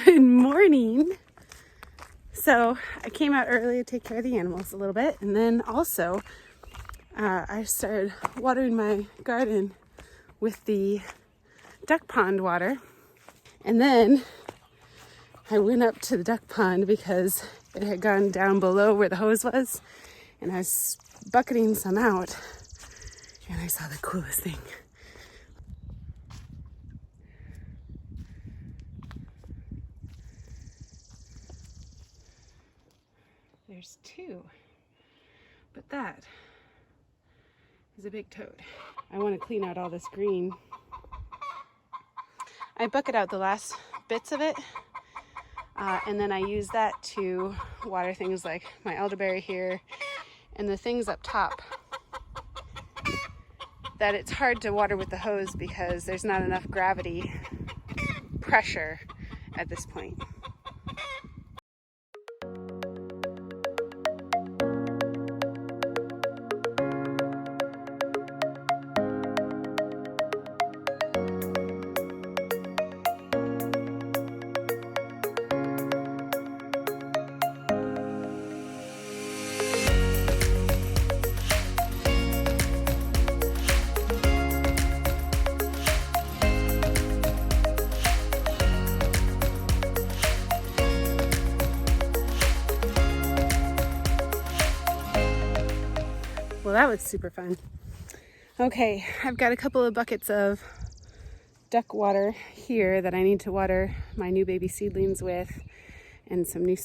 Good morning. So I came out early to take care of the animals a little bit, and then also I started watering my garden with the duck pond water. And then I went up to the duck pond because it had gone down below where the hose was, and I was bucketing some out, and I saw the coolest thing. There's two, but that is a big toad. I want to clean out all this green. I bucket out the last bits of it, and then I use that to water things like my elderberry here and the things up top that it's hard to water with the hose because there's not enough gravity pressure at this point. Well, that was super fun. Okay, I've got a couple of buckets of duck water here that I need to water my new baby seedlings with, and some new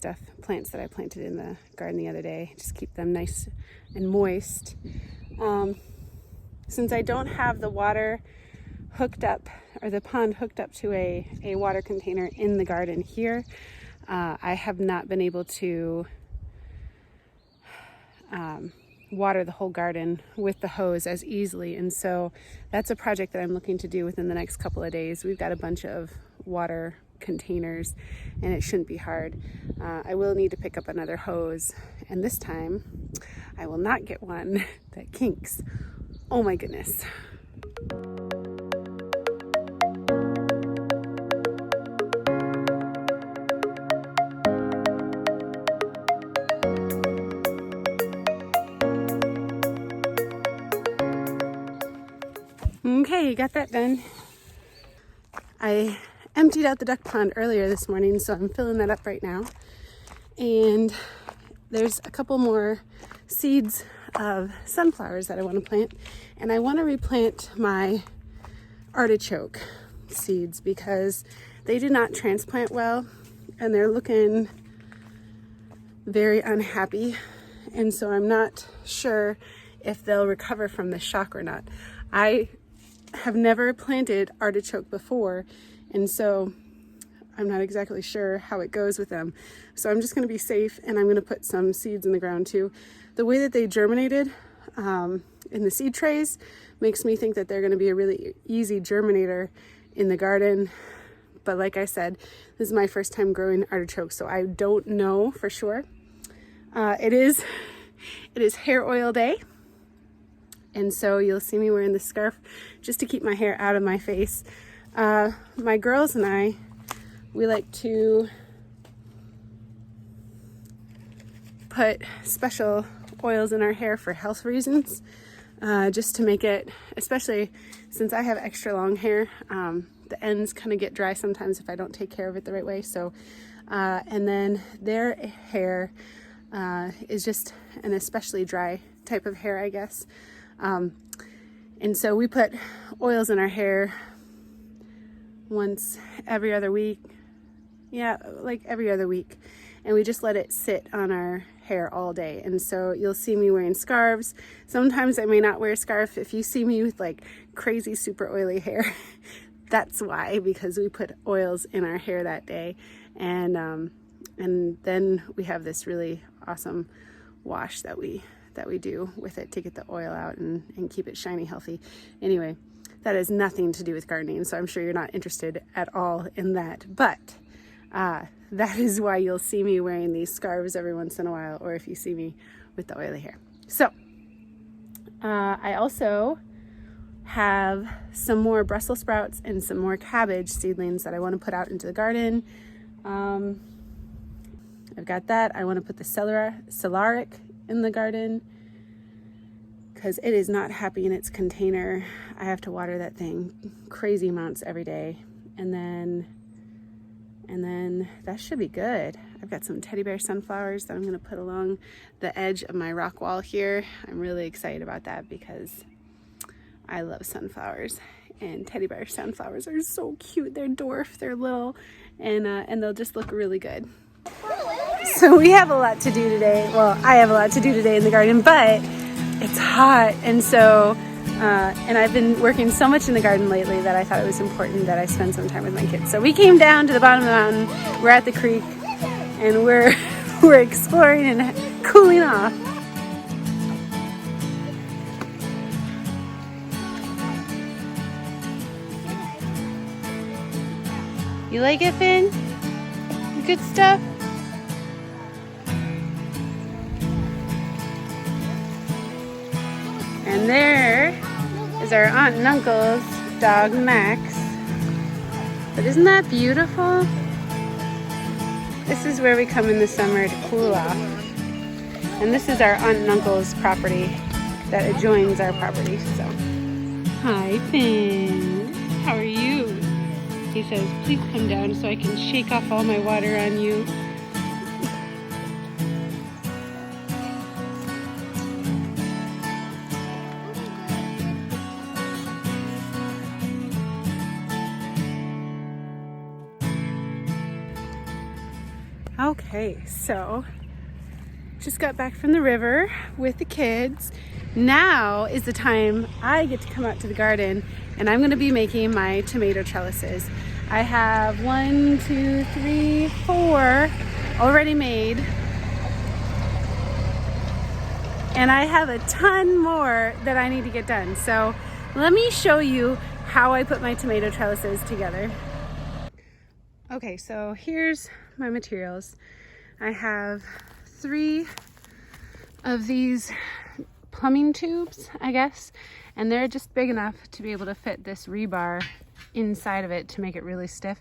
plants that I planted in the garden the other day. Just keep them nice and moist. Since I don't have the water hooked up, or the pond hooked up to a water container in the garden here, I have not been able to water the whole garden with the hose as easily, and so that's a project that I'm looking to do within the next couple of days. We've got a bunch of water containers and it shouldn't be hard. I will need to pick up another hose, and this time I will not get one that kinks. Oh my goodness. Okay, got that done. I emptied out the duck pond earlier this morning, so I'm filling that up right now. And there's a couple more seeds of sunflowers that I want to plant. And I want to replant my artichoke seeds because they did not transplant well and they're looking very unhappy. And so I'm not sure if they'll recover from the shock or not. I have never planted artichoke before, and so I'm not exactly sure how it goes with them. So I'm just going to be safe, and I'm going to put some seeds in the ground too. The way that they germinated in the seed trays makes me think that they're going to be a really easy germinator in the garden. But like I said, this is my first time growing artichokes, so I don't know for sure. It is hair oil day. And so you'll see me wearing this scarf just to keep my hair out of my face. My girls and I, we like to put special oils in our hair for health reasons, just to make it, especially since I have extra long hair, the ends kind of get dry sometimes if I don't take care of it the right way. So, and then their hair is just an especially dry type of hair, I guess. And so we put oils in our hair once every other week. Yeah, like every other week. And we just let it sit on our hair all day. And so you'll see me wearing scarves. Sometimes I may not wear a scarf. If you see me with like crazy super oily hair, that's why, because we put oils in our hair that day. And then we have this really awesome wash that we do with it to get the oil out and keep it shiny, healthy. Anyway, that has nothing to do with gardening, so I'm sure you're not interested at all in that. But that is why you'll see me wearing these scarves every once in a while, or if you see me with the oily hair. So I also have some more Brussels sprouts and some more cabbage seedlings that I want to put out into the garden. I've got that. I want to put the celeriac in the garden because it is not happy in its container. I have to water that thing crazy amounts every day. And then that should be good. I've got some teddy bear sunflowers that I'm going to put along the edge of my rock wall here. I'm really excited about that because I love sunflowers, and teddy bear sunflowers are so cute. They're dwarf, they're little, and they'll just look really good. So we have a lot to do today. Well, I have a lot to do today in the garden, but it's hot, and so and I've been working so much in the garden lately that I thought it was important that I spend some time with my kids. So we came down to the bottom of the mountain. We're at the creek, and we're exploring and cooling off. You like it, Finn? Good stuff? And there is our aunt and uncle's dog, Max. But isn't that beautiful? This is where we come in the summer to cool off. And this is our aunt and uncle's property that adjoins our property, so. Hi, Finn. How are you? He says, please come down so I can shake off all my water on you. Okay, so just got back from the river with the kids. Now is the time I get to come out to the garden, and I'm going to be making my tomato trellises. I have 4 already made, and I have a ton more that I need to get done. So let me show you how I put my tomato trellises together. Okay, so here's my materials. I have 3 of these plumbing tubes, I guess, and they're just big enough to be able to fit this rebar inside of it to make it really stiff.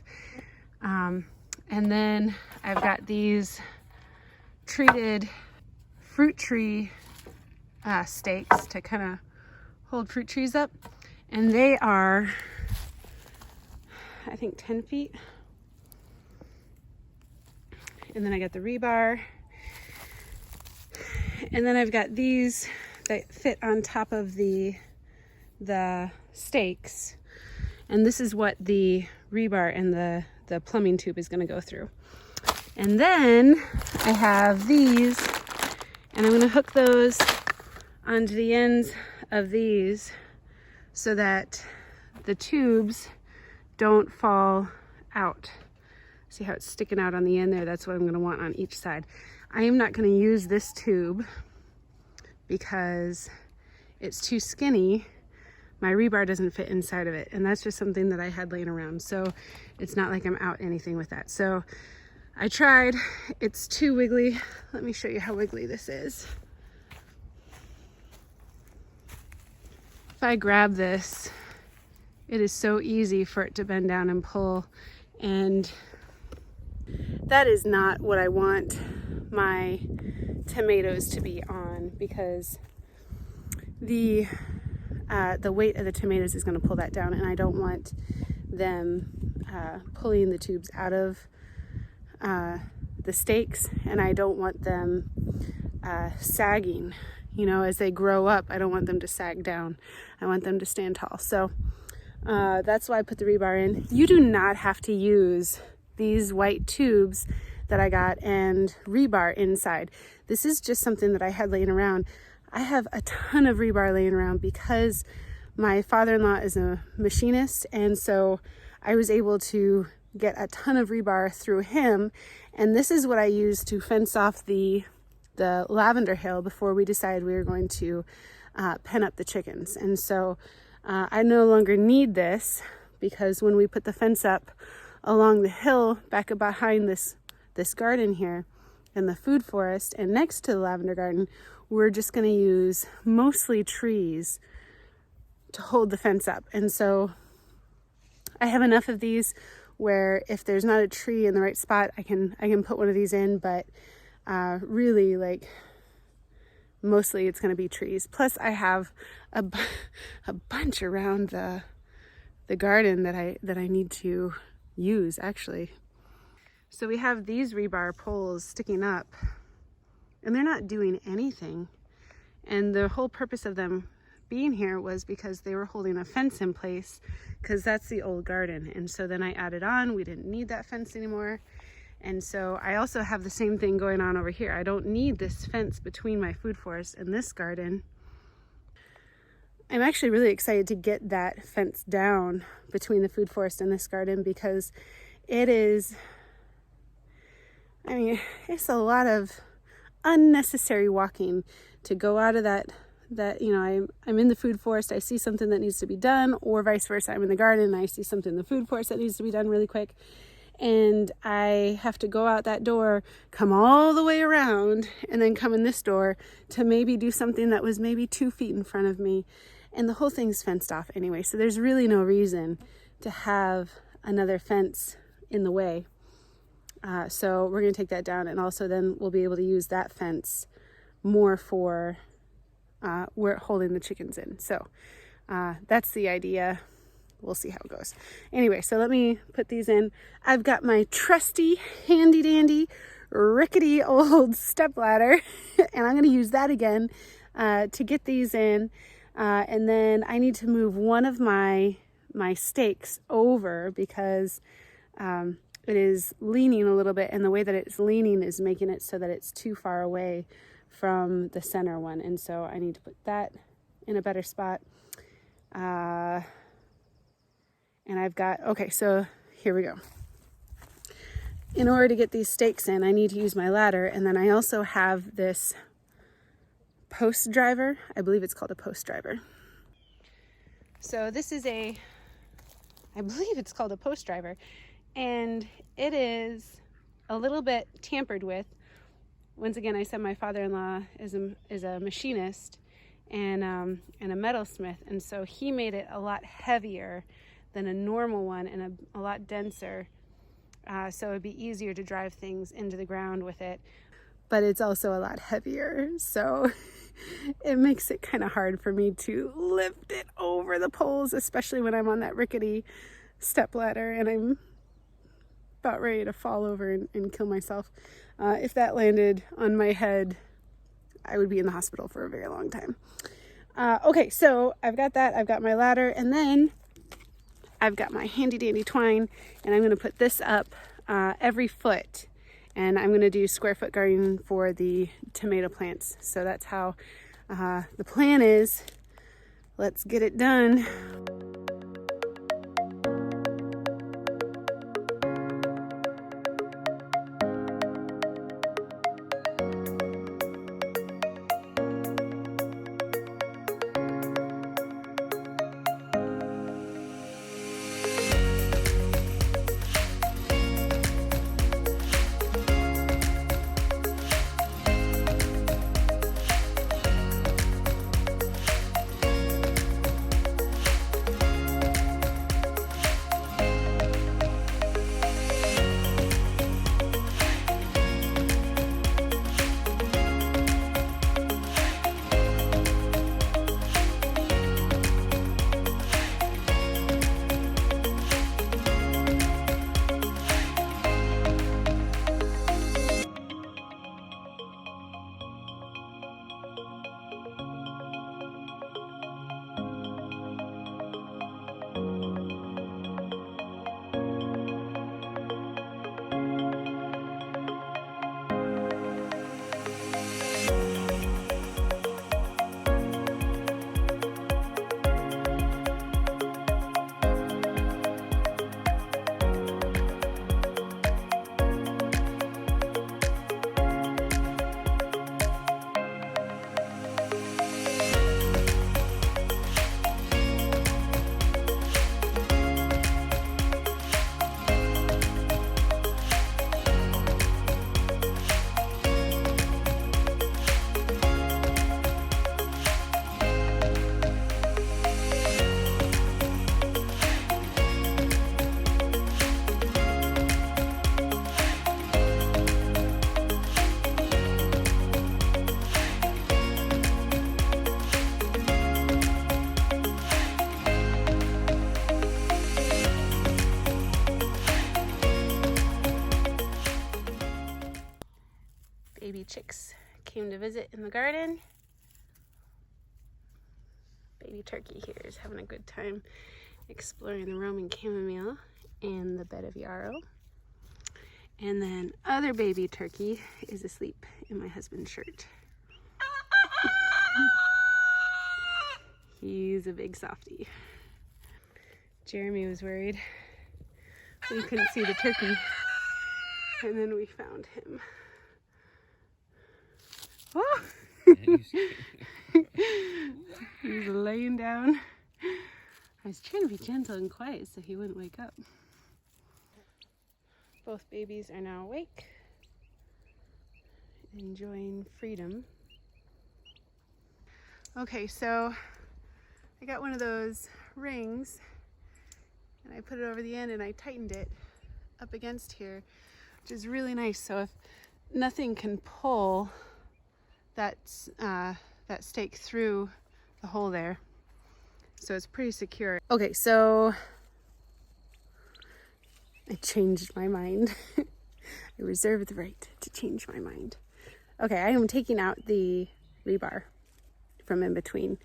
And then I've got these treated fruit tree stakes to kind of hold fruit trees up, and they are, I think, 10 feet. And then I got the rebar, and then I've got these that fit on top of the stakes, and this is what the rebar and the plumbing tube is going to go through. And then I have these, and I'm going to hook those onto the ends of these so that the tubes don't fall out. See how it's sticking out on the end there? That's what I'm going to want on each side. I am not going to use this tube because it's too skinny. My rebar doesn't fit inside of it, and that's just something that I had laying around, so it's not like I'm out anything with that. So I tried. It's too wiggly. Let me show you how wiggly this is. If I grab this, it is so easy for it to bend down and pull, and that is not what I want my tomatoes to be on, because the weight of the tomatoes is going to pull that down, and I don't want them pulling the tubes out of the stakes, and I don't want them sagging. You know, as they grow up, I don't want them to sag down. I want them to stand tall. So that's why I put the rebar in. You do not have to use these white tubes that I got and rebar inside. This is just something that I had laying around. I have a ton of rebar laying around because my father-in-law is a machinist, and so I was able to get a ton of rebar through him, and this is what I used to fence off the lavender hill before we decided we were going to pen up the chickens. And so I no longer need this, because when we put the fence up along the hill back behind this garden here and the food forest and next to the lavender garden, we're just going to use mostly trees to hold the fence up. And so I have enough of these where if there's not a tree in the right spot, I can put one of these in, but really, like, mostly it's going to be trees. Plus I have a bunch around the garden that I need to use, actually. So we have these rebar poles sticking up, and they're not doing anything. And the whole purpose of them being here was because they were holding a fence in place, because that's the old garden. And so then I added on, we didn't need that fence anymore. And so I also have the same thing going on over here. I don't need this fence between my food forest and this garden. I'm actually really excited to get that fence down between the food forest and this garden, because it is, I mean, it's a lot of unnecessary walking to go out of that, you know, I'm in the food forest, I see something that needs to be done, or vice versa, I'm in the garden and I see something in the food forest that needs to be done really quick, and I have to go out that door, come all the way around, and then come in this door to maybe do something that was maybe 2 feet in front of me, and the whole thing's fenced off anyway, so there's really no reason to have another fence in the way. So we're going to take that down, and also then we'll be able to use that fence more for we're holding the chickens in. So that's the idea. We'll see how it goes. Anyway, so let me put these in. I've got my trusty, handy dandy, rickety old step ladder, and I'm going to use that again to get these in. And then I need to move one of my stakes over, because it is leaning a little bit, and the way that it's leaning is making it so that it's too far away from the center one, and so I need to put that in a better spot. And I've got, okay, so here we go. In order to get these stakes in, I need to use my ladder, and then I also have this post driver. I believe it's called a post driver. So this is I believe it's called a post driver, and it is a little bit tampered with. Once again, I said my father-in-law is a machinist and a metalsmith, and so he made it a lot heavier than a normal one, and a lot denser, so it'd be easier to drive things into the ground with it. But it's also a lot heavier, so it makes it kind of hard for me to lift it over the poles, especially when I'm on that rickety step ladder and I'm about ready to fall over and kill myself. If that landed on my head, I would be in the hospital for a very long time. Okay, so I've got that. I've got my ladder, and then I've got my handy dandy twine, and I'm going to put this up every foot, and I'm going to do square foot gardening for the tomato plants. So that's how the plan is. Let's get it done. baby chicks came to visit in the garden. Baby turkey here is having a good time exploring the Roman chamomile and the bed of yarrow. And then other baby turkey is asleep in my husband's shirt. He's a big softie. Jeremy was worried we couldn't see the turkey, and then we found him. Oh! He's laying down. I was trying to be gentle and quiet so he wouldn't wake up. Both babies are now awake, enjoying freedom. Okay, so I got one of those rings and I put it over the end and I tightened it up against here, which is really nice. So if nothing can pull that stake through the hole there, so it's pretty secure. Okay, so I changed my mind. I reserve the right to change my mind. Okay, I am taking out the rebar from in between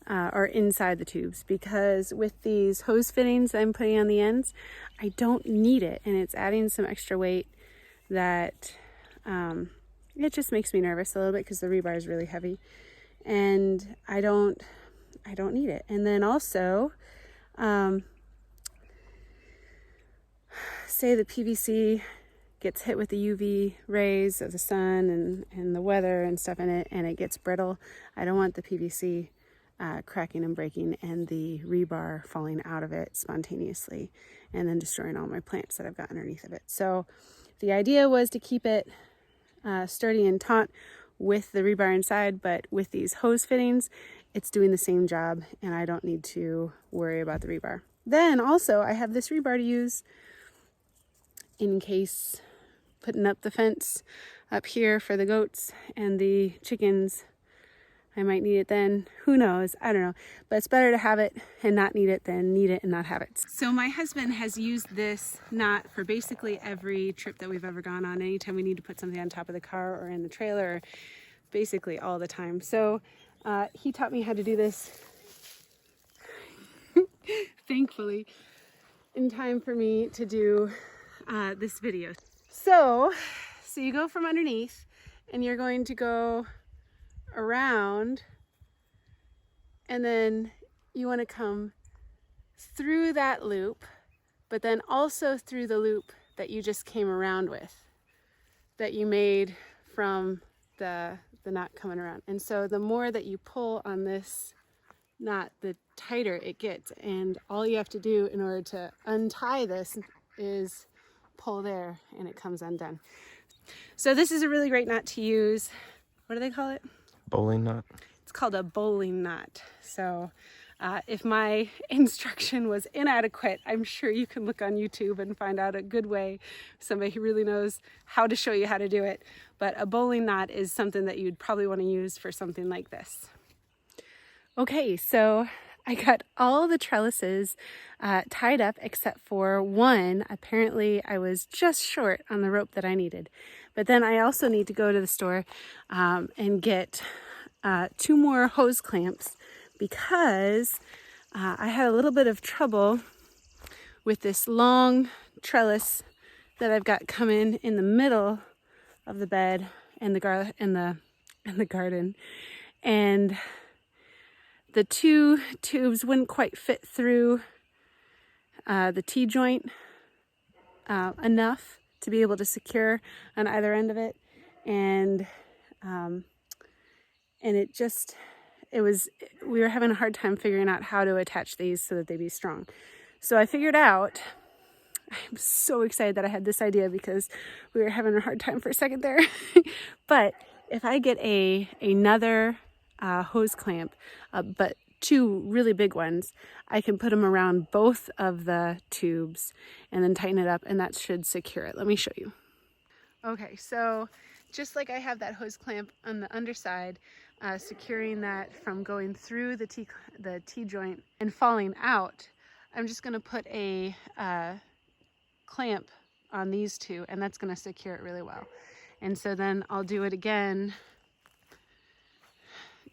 or inside the tubes, because with these hose fittings I'm putting on the ends, I don't need it, and it's adding some extra weight that it just makes me nervous a little bit because the rebar is really heavy, and I don't need it. And then also, say the PVC gets hit with the UV rays of the sun and the weather and stuff in it, and it gets brittle. I don't want the PVC cracking and breaking and the rebar falling out of it spontaneously and then destroying all my plants that I've got underneath of it. So the idea was to keep it sturdy and taut with the rebar inside, but with these hose fittings, it's doing the same job and I don't need to worry about the rebar. Then also I have this rebar to use in case putting up the fence up here for the goats and the chickens. I might need it then. Who knows? I don't know. But it's better to have it and not need it than need it and not have it. So my husband has used this knot for basically every trip that we've ever gone on. Anytime we need to put something on top of the car or in the trailer, basically all the time. So he taught me how to do this, thankfully, in time for me to do this video. So you go from underneath and you're going to go around, and then you want to come through that loop, but then also through the loop that you just came around with, that you made from the knot coming around. And so the more that you pull on this knot, the tighter it gets, and all you have to do in order to untie this is pull there and it comes undone. So this is a really great knot to use. What do they call it? Bowling knot. It's called a bowling knot. So if my instruction was inadequate, I'm sure you can look on YouTube and find out a good way, somebody who really knows how to show you how to do it. But a bowling knot is something that you'd probably want to use for something like this. Okay, so I got all the trellises tied up except for one. Apparently I was just short on the rope that I needed. But then I also need to go to the store and get 2 more hose clamps, because I had a little bit of trouble with this long trellis that I've got coming in the middle of the bed and the garden. And the 2 tubes wouldn't quite fit through the T-joint enough to be able to secure on either end of it, and we were having a hard time figuring out how to attach these so that they'd be strong. So I figured out, I'm so excited that I had this idea because we were having a hard time for a second there. But if I get another hose clamp, but 2 really big ones, I can put them around both of the tubes and then tighten it up, and that should secure it. Let me show you. Okay, so just like I have that hose clamp on the underside, securing that from going through the T-joint and falling out, I'm just going to put a clamp on these 2, and that's going to secure it really well. And so then I'll do it again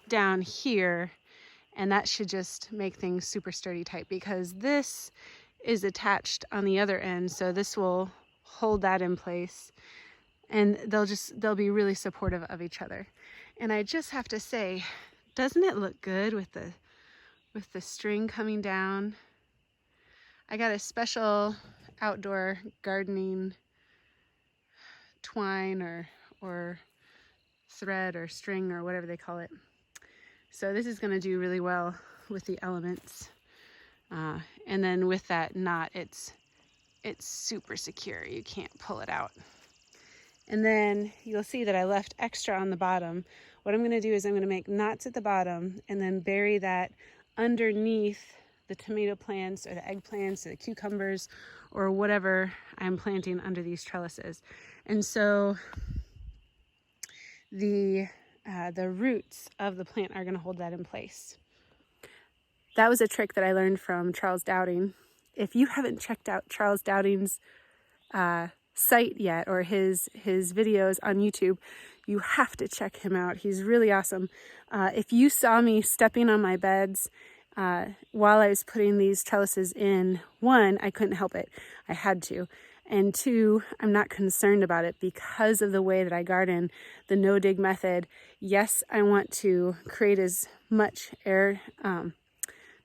down here, and that should just make things super sturdy tight, because this is attached on the other end, so this will hold that in place, and they'll be really supportive of each other. And I just have to say, doesn't it look good with the string coming down? I got a special outdoor gardening twine or thread or string or whatever they call it. So this is going to do really well with the elements. And then with that knot, it's super secure. You can't pull it out. And then you'll see that I left extra on the bottom. What I'm going to do is I'm going to make knots at the bottom and then bury that underneath the tomato plants or the eggplants or the cucumbers or whatever I'm planting under these trellises. And so the roots of the plant are going to hold that in place. That was a trick that I learned from Charles Dowding. If you haven't checked out Charles Dowding's site yet, or his videos on YouTube, you have to check him out. He's really awesome. If you saw me stepping on my beds while I was putting these trellises in, one, I couldn't help it. I had to. And two, I'm not concerned about it because of the way that I garden, the no-dig method. Yes, I want to create as much air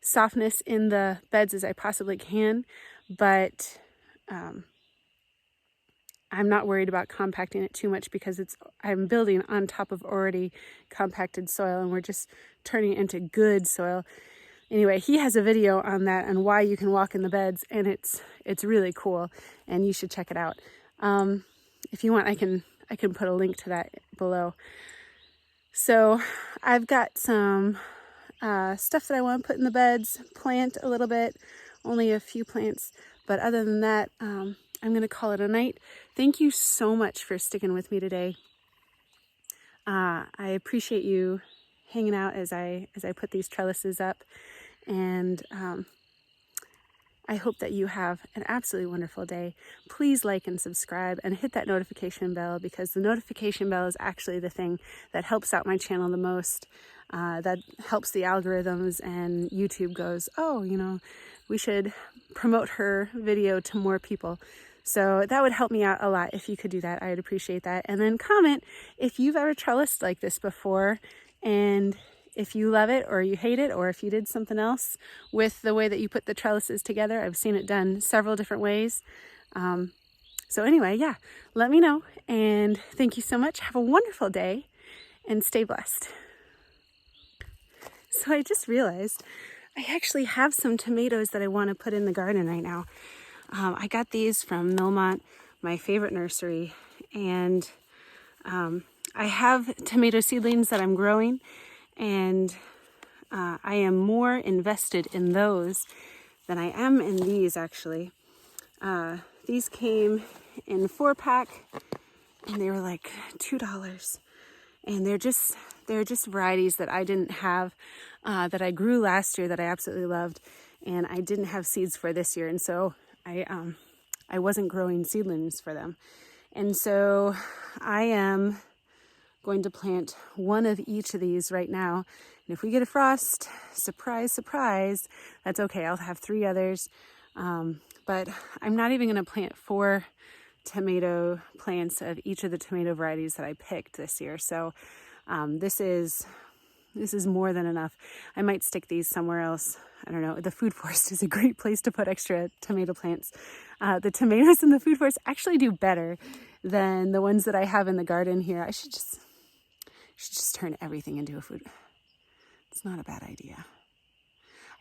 softness in the beds as I possibly can, but I'm not worried about compacting it too much because I'm building on top of already compacted soil, and we're just turning it into good soil. Anyway, he has a video on that and why you can walk in the beds, and it's really cool, and you should check it out. If you want, I can put a link to that below. So I've got some stuff that I want to put in the beds, plant a little bit, only a few plants, but other than that, I'm going to call it a night. Thank you so much for sticking with me today. I appreciate you hanging out as I put these trellises up, and I hope that you have an absolutely wonderful day. Please like and subscribe and hit that notification bell, because the notification bell is actually the thing that helps out my channel the most. That helps the algorithms, and YouTube goes, oh, we should promote her video to more people. So that would help me out a lot if you could do that. I'd appreciate that. And then comment if you've ever trellised like this before, and if you love it or you hate it, or if you did something else with the way that you put the trellises together. I've seen it done several different ways. So anyway, yeah, let me know. And thank you so much. Have a wonderful day and stay blessed. So I just realized I actually have some tomatoes that I want to put in the garden right now. I got these from Millmont, my favorite nursery, and I have tomato seedlings that I'm growing, and I am more invested in those than I am in these, actually. These came in 4-pack, and they were like $2, and they're just varieties that I didn't have, that I grew last year that I absolutely loved, and I didn't have seeds for this year, and so I wasn't growing seedlings for them. And so I am going to plant one of each of these right now. And if we get a frost, surprise, surprise, that's okay. I'll have 3 others. But I'm not even going to plant 4 tomato plants of each of the tomato varieties that I picked this year. So this is more than enough. I might stick these somewhere else. I don't know. The food forest is a great place to put extra tomato plants. The tomatoes in the food forest actually do better than the ones that I have in the garden here. I should just turn everything into a food. It's not a bad idea.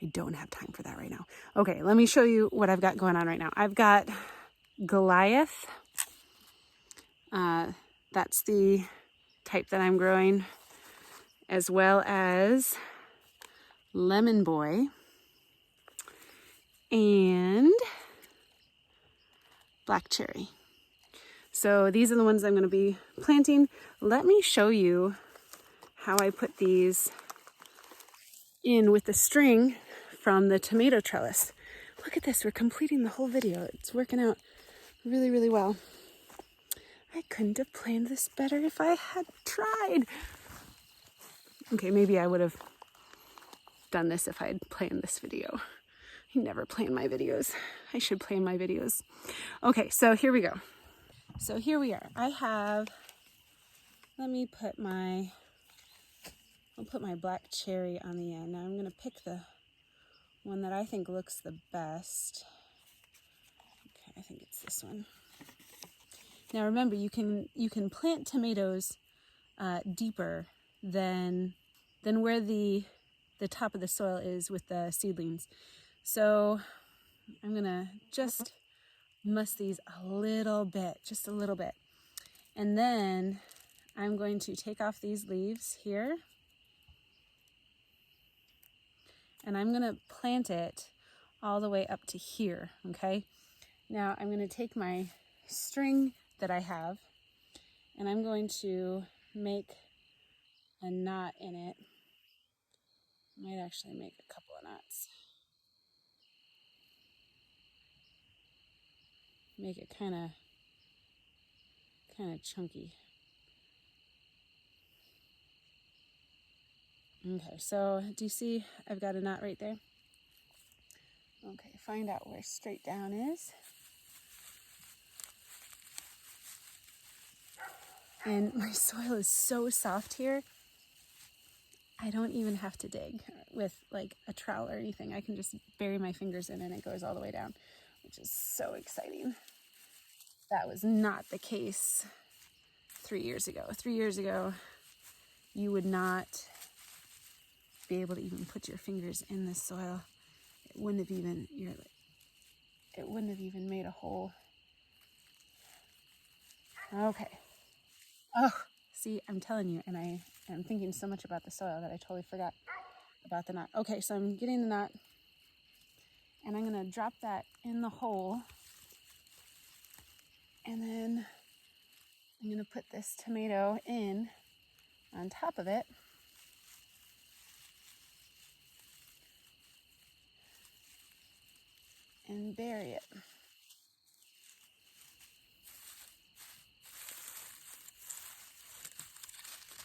I don't have time for that right now. Okay, let me show you what I've got going on right now. I've got Goliath. That's the type that I'm growing, as well as Lemon Boy and Black Cherry. So these are the ones I'm going to be planting. Let me show you how I put these in with the string from the tomato trellis. Look at this, we're completing the whole video. It's working out really, really well. I couldn't have planned this better if I had tried. Okay, maybe I would have done this if I had planned this video. I never plan my videos. I should plan my videos. Okay, so here we go. So here we are. I have, let me put my, I'll put my black cherry on the end. Now I'm gonna pick the one that I think looks the best. Okay, I think it's this one. Now remember, you can plant tomatoes deeper than where the top of the soil is with the seedlings. So I'm gonna just muss these a little bit, just a little bit. And then I'm going to take off these leaves here. And I'm gonna plant it all the way up to here, okay? Now I'm gonna take my string that I have and I'm going to make a knot in it. Might actually make a couple of knots. Make it kind of chunky. Okay, so do you see I've got a knot right there? Okay, find out where straight down is. And my soil is so soft here, I don't even have to dig with like a trowel or anything. I can just bury my fingers in and it goes all the way down, which is so exciting. That was not the case 3 years ago. 3 years ago, you would not be able to even put your fingers in the soil. It wouldn't have even made a hole. Okay. Oh, see, I'm telling you, and I am thinking so much about the soil that I totally forgot about the knot. Okay, so I'm getting the knot, and I'm gonna drop that in the hole, and then I'm gonna put this tomato in on top of it. And bury it.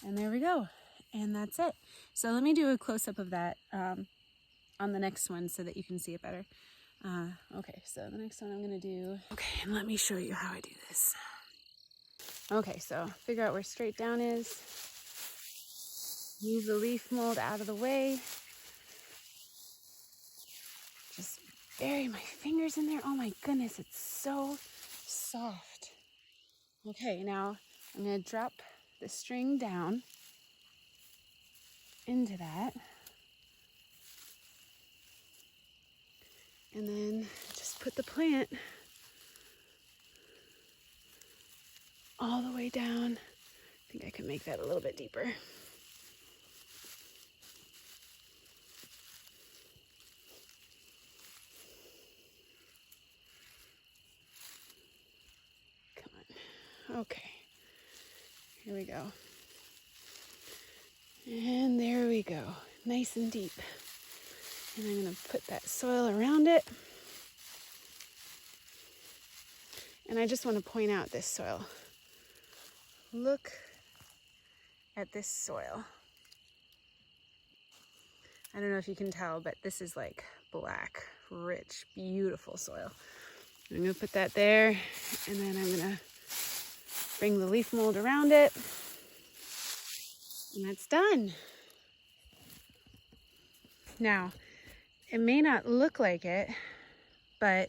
And there we go. And that's it. So let me do a close-up of that on the next one so that you can see it better. Okay, so the next one I'm gonna do, okay, and let me show you how I do this. Okay, so figure out where straight down is. Move the leaf mold out of the way. Just bury my fingers in there. Oh my goodness, it's so soft. Okay, now I'm gonna drop the string down into that. And then just put the plant all the way down. I think I can make that a little bit deeper. Okay, here we go. And there we go, nice and deep. And I'm gonna put that soil around it. And I just wanna point out this soil. Look at this soil. I don't know if you can tell, but this is like black, rich, beautiful soil. I'm gonna put that there, and then I'm gonna bring the leaf mold around it, and that's done. Now, it may not look like it, but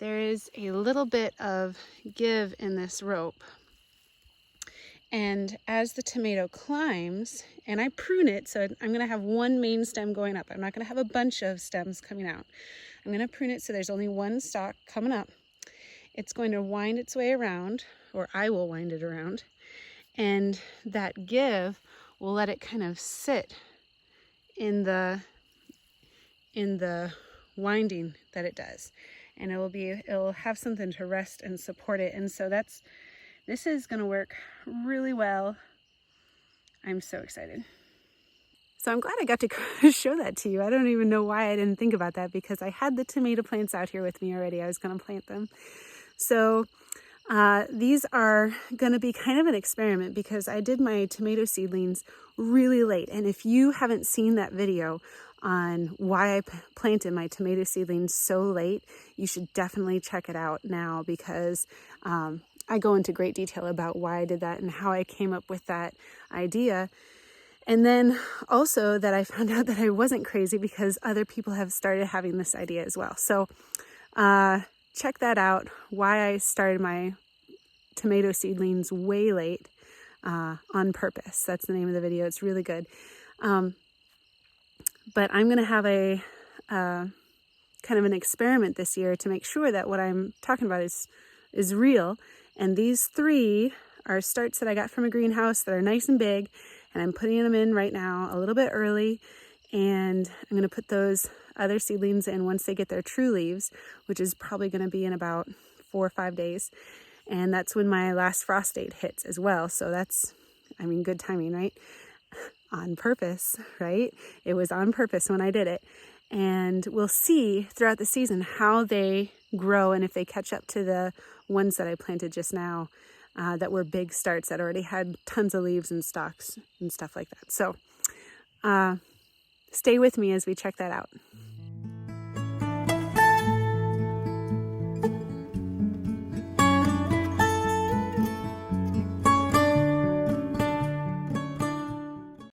there is a little bit of give in this rope. And as the tomato climbs, and I prune it, so I'm gonna have one main stem going up. I'm not gonna have a bunch of stems coming out. I'm gonna prune it so there's only one stalk coming up. It's going to wind its way around, or I will wind it around, and that give will let it kind of sit in the winding that it does, and it'll have something to rest and support it. And so this is going to work really well. I'm so excited. So I'm glad I got to show that to you. I don't even know why I didn't think about that, because I had the tomato plants out here with me already. I was going to plant them. So These are going to be kind of an experiment because I did my tomato seedlings really late. And if you haven't seen that video on why I planted my tomato seedlings so late, you should definitely check it out now because I go into great detail about why I did that and how I came up with that idea. And then also that I found out that I wasn't crazy because other people have started having this idea as well. So check that out, why I started my tomato seedlings way late on purpose. That's the name of the video. It's really good. But I'm going to have a kind of an experiment this year to make sure that what I'm talking about is real. And these 3 are starts that I got from a greenhouse that are nice and big. And I'm putting them in right now a little bit early. And I'm going to put those other seedlings in once they get their true leaves, which is probably going to be in about 4 or 5 days. And that's when my last frost date hits as well. So that's, I mean, good timing, right? On purpose, right? It was on purpose when I did it. And we'll see throughout the season how they grow and if they catch up to the ones that I planted just now that were big starts that already had tons of leaves and stalks and stuff like that. So stay with me as we check that out.